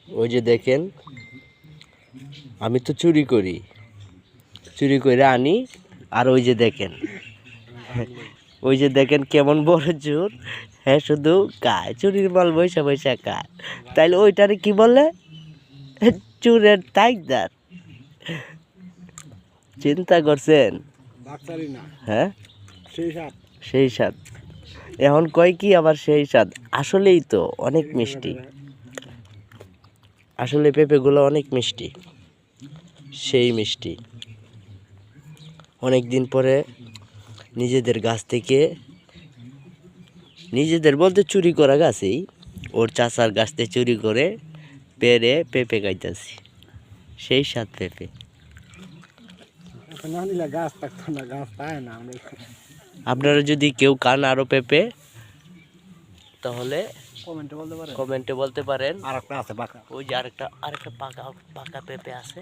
ওই যে দেখেন, আমি তো চুরি করে আনি। আর ওই যে দেখেন, ওই যে দেখেন কেমন বড় চোর। হ্যাঁ, শুধু খায়, চুরির মাল বৈশা বৈশা খায়। তাইলে ওইটারে কি বলে? চুরের টাইগার। চিন্তা করছেন? হ্যাঁ, সেই স্বাদ। এখন কয় কি আবার সেই স্বাদ? আসলেই তো অনেক মিষ্টি। আসলে পেঁপেগুলো অনেক মিষ্টি, সেই মিষ্টি। অনেক দিন পরে নিজেদের গাছ থেকে, নিজেদের বলতে চুরি করা গাছেই, ওর চাচার গাছ থেকে চুরি করে পেরে পেঁপে খাইতেছি। সেই স্বাদ পেঁপে। আপনারা যদি কেউ খান আরো পেঁপে, তাহলে কমেন্টে বলতে পারেন। আরেকটা আছে বাঁকা। ওই যে আরেকটা পাকা পাকা পেঁপে আছে।